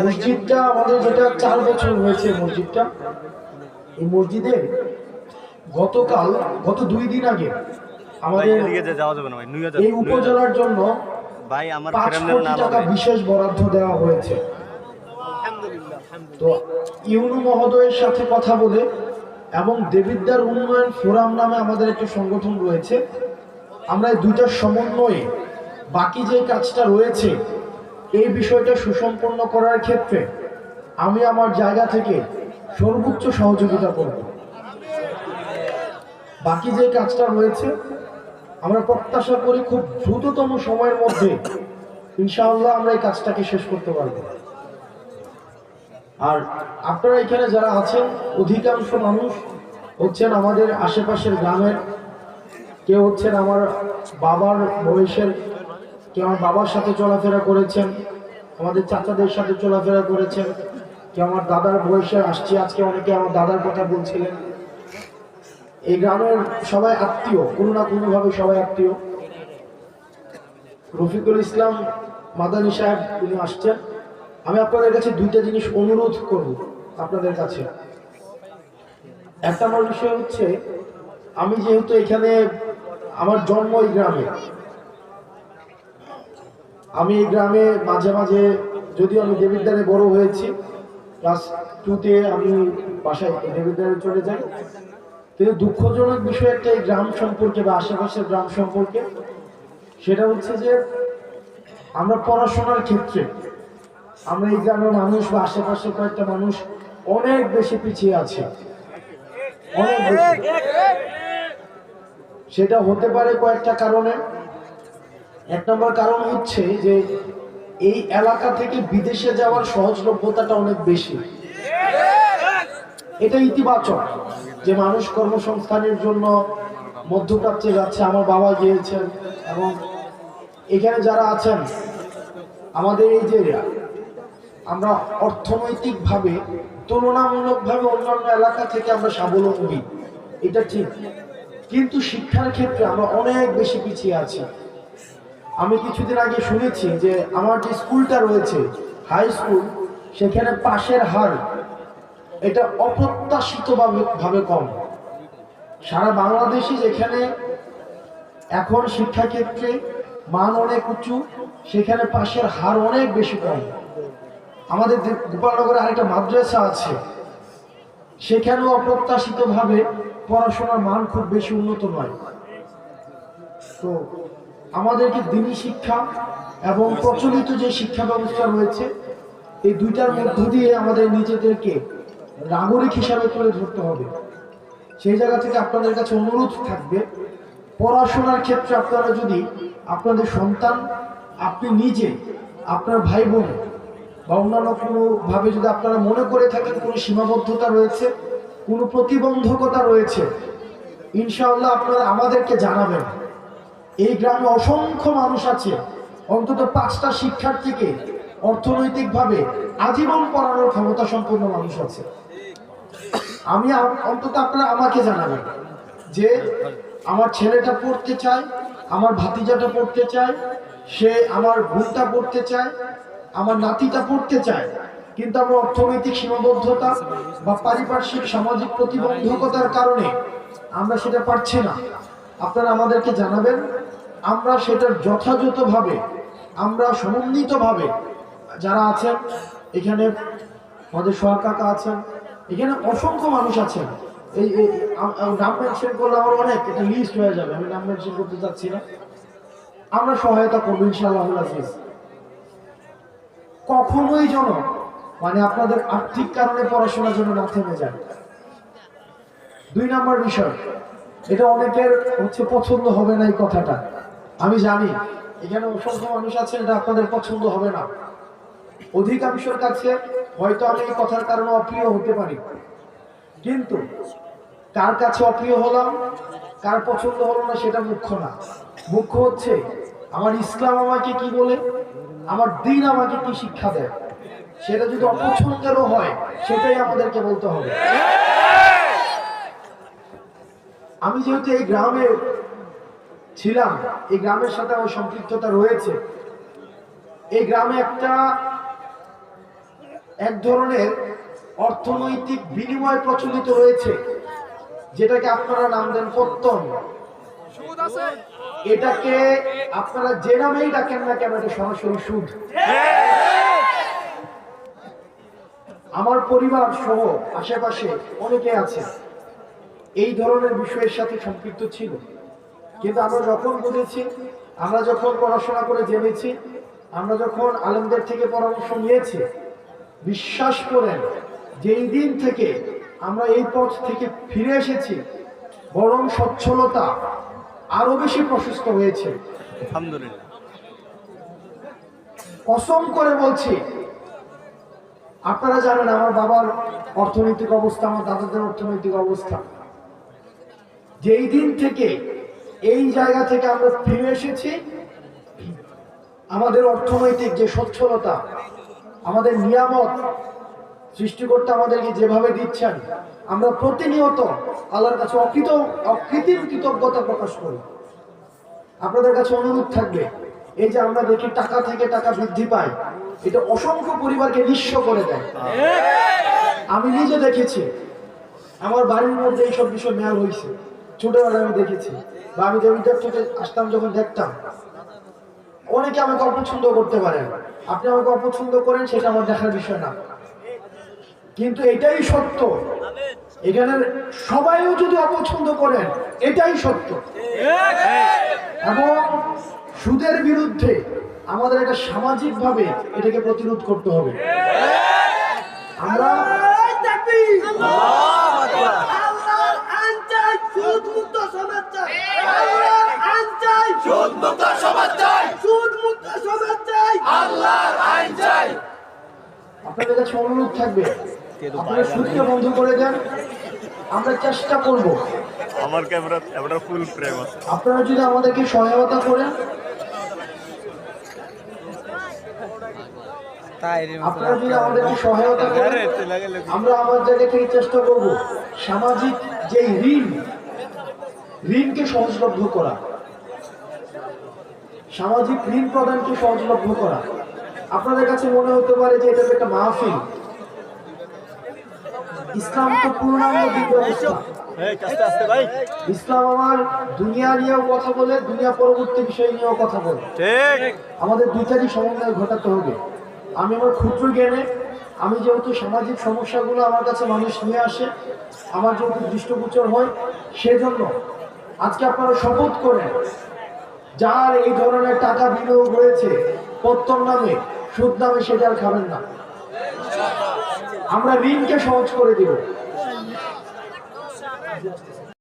মসজিদটা আমাদের যেটা 4 বছর হয়েছে মসজিদটা, এই মসজিদে গত 2 দিন আগে আমাদের এই উপজেলার জন্য 5 কোটি টাকা বিশেষ বরাদ্দ দেওয়া হয়েছে। তো ইউনু মহোদয়ের সাথে কথা বলে এবং দেবিদ্বার উন্নয়ন ফোরাম নামে আমাদের একটা সংগঠন রয়েছে, আমরা এই দুইটার সমন্বয়ে বাকি যে কাজটা রয়েছে এই বিষয়টা সুসম্পন্ন করার ক্ষেত্রে আমি আমার জায়গা থেকে সর্বোচ্চ সহযোগিতা করব। বাকি যে কাজটা রয়েছে আমরা প্রত্যাশা করি খুব দ্রুততম সময়ের মধ্যে ইনশাআল্লাহ আমরা এই কাজটাকে শেষ করতে পারব। আর আপনারা এখানে যারা আছেন অধিকাংশ মানুষ হচ্ছেন আমাদের আশেপাশের গ্রামের, কেউ হচ্ছেন আমার বাবার বয়সের, কেউ আমার বাবার সাথে চলাফেরা করেছেন, আমাদের চাচাদের সাথে চলাফেরা করেছেন, কেউ আমার দাদার বয়সে আসছে, আজকে অনেকে আমার দাদার কথা বলছিলেন। এই গ্রামের সবাই আত্মীয়, কোনো না কোনোভাবে সবাই আত্মীয়। রফিকুল ইসলাম মাদানী সাহেব তিনি আসছেন। আমি আপনাদের কাছে দুইটা জিনিস অনুরোধ করব আপনাদের কাছে। একটা আমার বিষয় হচ্ছে, আমি যেহেতু এখানে আমার জন্ম এই গ্রামে, আমি এই গ্রামে মাঝে মাঝে, যদিও আমি দেবিদ্বারে বড় হয়েছি, ক্লাস 2-তে আমি বাসায় দেবিদ্বারে চলে যাই, কিন্তু দুঃখজনক বিষয় একটা এই গ্রাম সম্পর্কে বা আশেপাশের গ্রাম সম্পর্কে, সেটা হচ্ছে যে আমরা পড়াশোনার ক্ষেত্রে আমরা এই গ্রামের মানুষ বা আশেপাশের কয়েকটা মানুষ অনেক বেশি পিছিয়ে আছে, অনেক বেশি। সেটা হতে পারে কয়েকটা কারণে। 1 নম্বর কারণ হচ্ছে যে এই এলাকা থেকে বিদেশে যাওয়ার সহজলভ্যতাটা অনেক বেশি। এটা ইতিবাচক যে মানুষ কর্মসংস্থানের জন্য মধ্যপ্রাচ্যে যাচ্ছে, আমার বাবা গিয়েছেন, এবং এখানে যারা আছেন আমাদের এই যে আমরা অর্থনৈতিকভাবে তুলনামূলকভাবে অন্যান্য এলাকা থেকে আমরা স্বাবলম্বী, এটা ঠিক, কিন্তু শিক্ষার ক্ষেত্রে আমরা অনেক বেশি পিছিয়ে আছি। আমি কিছুদিন আগে শুনেছি যে আমার যে স্কুলটা রয়েছে হাই স্কুল, সেখানে পাশের হার এটা অপ্রত্যাশিতভাবে কম। সারা বাংলাদেশে যেখানে এখন শিক্ষাক্ষেত্রে মান অনেক উঁচু, সেখানে পাশের হার অনেক বেশি কম। আমাদের গোপালনগরে আরেকটা মাদ্রাসা আছে, সেখানেও অপ্রত্যাশিতভাবে পড়াশোনার মান খুব বেশি উন্নত নয়। তো আমাদেরকে দিনী শিক্ষা এবং প্রচলিত যে শিক্ষা ব্যবস্থা রয়েছে এই দুইটার মধ্য দিয়ে আমাদের নিজেদেরকে নাগরিক হিসাবে তুলে ধরতে হবে। সেই জায়গা থেকে আপনাদের কাছে অনুরোধ থাকবে, পড়াশোনার ক্ষেত্রে আপনারা যদি আপনাদের সন্তান, আপনি নিজে, আপনার ভাই বোন বা অন্যান্য কোনোভাবে যদি আপনারা মনে করে থাকেন কোনো সীমাবদ্ধতা রয়েছে, কোনো প্রতিবন্ধকতা রয়েছে, ইনশাআল্লাহ আপনারা আমাদেরকে জানাবেন। এই গ্রামে অসংখ্য মানুষ আছে, অন্তত 5টা শিক্ষার্থীকে অর্থনৈতিকভাবে আজীবন পড়ানোর ক্ষমতা সম্পন্ন মানুষ আছে। আমি অন্তত আপনারা আমাকে জানাবেন যে আমার ছেলেটা পড়তে চায়, আমার ভাতিজাটা পড়তে চায়, সে আমার বোনটা পড়তে চায়, আমার নাতিটা পড়তে চায়, কিন্তু আমরা অর্থনৈতিক সীমাবদ্ধতা বা পারিপার্শ্বিক সামাজিক প্রতিবন্ধকতার কারণে আমরা সেটা পারছি না। আপনারা আমাদেরকে জানাবেন, আমরা সেটার যথাযথভাবে, আমরা সমন্বিতভাবে, যারা আছেন এখানে আমাদের সহকাকা আছেন, এখানে অসংখ্য মানুষ আছেন, এই নাম মেনশন করলে আমার অনেক, এটা লিস্ট হয়ে যাবে, আমি নাম মেনশন করতে চাচ্ছি না। আমরা সহায়তা করবো ইনশাআল্লাহ আজিজ। কখনোই যেন মানে আপনাদের আর্থিক কারণে পড়াশোনার জন্য না থেমে যায়। 2 নম্বর বিষয়, এটা অনেকের হচ্ছে পছন্দ হবে না এই কথাটা, আমি জানি এখানে অসংখ্য মানুষ আছেন, এটা আপনাদের পছন্দ হবে না। অধিকাংশের কাছে হয়তো আমি এই কথার কারণে অপ্রিয় হতে পারি, কিন্তু কার কাছে অপ্রিয় হলাম, কার পছন্দ হলো না সেটা মুখ্য না। মুখ্য হচ্ছে আমার ইসলাম আমাকে কি বলে, আমার দ্বীন আমাকে কি শিক্ষা দেয়। সেটা যদি অপছন্দেরও হয় সেটাই আমাদেরকে বলতে হবে। আমি যেহেতু এই গ্রামে ছিলাম, এই গ্রামের সাথে আমার সম্পৃক্ততা রয়েছে, এই গ্রামে একটা এক ধরনের অর্থনৈতিক বিনিময় প্রচলিত রয়েছে, যেটাকে আপনারা নাম দেন পত্তন। এটাকে আপনারা যে নামেই ডাকেন না কেন, এটা সরাসরি সুদ। আমার পরিবার সহ আশেপাশে অনেকে আছে এই ধরনের বিষয়ের সাথে সম্পৃক্ত ছিল, কিন্তু আমরা যখন বুঝেছি, আমরা যখন পড়াশোনা করে জেনেছি, আমরা যখন আলেমদের থেকে পরামর্শ নিয়েছি, বিশ্বাস করেন যেই দিন থেকে আমরা এই পথ থেকে ফিরে এসেছি, বরং সচ্ছলতা আরো বেশি প্রশস্ত হয়েছে। আলহামদুলিল্লাহ। কসম করে বলছি, আপনারা জানেন আমার বাবার অর্থনৈতিক অবস্থা, আমার দাদাদের অর্থনৈতিক অবস্থা। যেই দিন থেকে এই জায়গা থেকে আমরা ফিরে এসেছি, আমাদের অর্থনৈতিক যে সচ্ছলতা, আমাদের নিয়ামত সৃষ্টিকর্তা আমাদেরকে যেভাবে দিচ্ছেন, আমরা প্রতিনিয়ত আল্লাহর কাছে অকৃত্রিম কৃতজ্ঞতা প্রকাশ করি। আপনাদের কাছে অনুরোধ থাকবে, এই যে আমরা দেখি টাকা থেকে টাকা বৃদ্ধি পায়, এটা অসংখ্য পরিবারকে নিঃস্ব করে দেয়। আমি নিজে দেখেছি, আমার বাড়ির মধ্যে এইসব বিষয় মেয়াল হয়েছে, ছোটবেলায় আমি দেখেছি, বা আমি দেবীদের থেকে আসতাম যখন দেখতাম। অনেকে আমাকে অপছন্দ করতে পারেন, আপনি আমাকে অপছন্দ করেন, সেটা আমার দেখার বিষয় না, কিন্তু এটাই সত্য। এখানে সবাইও যদি অপছন্দ করেন, এটাই সত্য। এবং সুদের বিরুদ্ধে আমাদের একটা সামাজিক ভাবে এটাকে প্রতিরোধ করতে হবে। আমরা আপনাদের কাছে অনুরোধ থাকবে, আপনারা সুদকে বন্ধ করে দেন। আমরা চেষ্টা করব, আমার ক্যামেরা ফুল ফ্রেম আছে। আপনারা যদি আমাদেরকে সহায়তা করেন, আপনারা যদি আমাদেরকে সহায়তা করেন, আমরা আমার জায়গা থেকে চেষ্টা করব সামাজিক যে ঋণকে সহজলভ্য করা, সামাজিক ঋণ প্রদানকে সহজলভ্য করা। আপনাদের কাছে মনে হতে পারে যে এটা একটা মাহফিল, ইসলাম তো পূর্ণাঙ্গ দিক ব্যবস্থা। ইসলাম আমার দুনিয়া নিয়েও কথা বলে, দুনিয়া পরবর্তী বিষয় নিয়েও কথা বলে। আমাদের দুইটারই সমন্বয় ঘটাতে হবে। আমি আমার ক্ষুদ্র জ্ঞানে, আমি যেহেতু সামাজিক সমস্যাগুলো আমার কাছে মানুষ নিয়ে আসে, আমার যেহেতু দৃষ্টগোচর হয়, সেজন্য আজকে আপনারা শপথ করেন, যার এই ধরনের টাকা বিনিয়োগ হয়েছে পত্তন নামে, সুদ নামে, সেটা আর খাবেন না। আমরা ঋণকে সহজ করে দিব।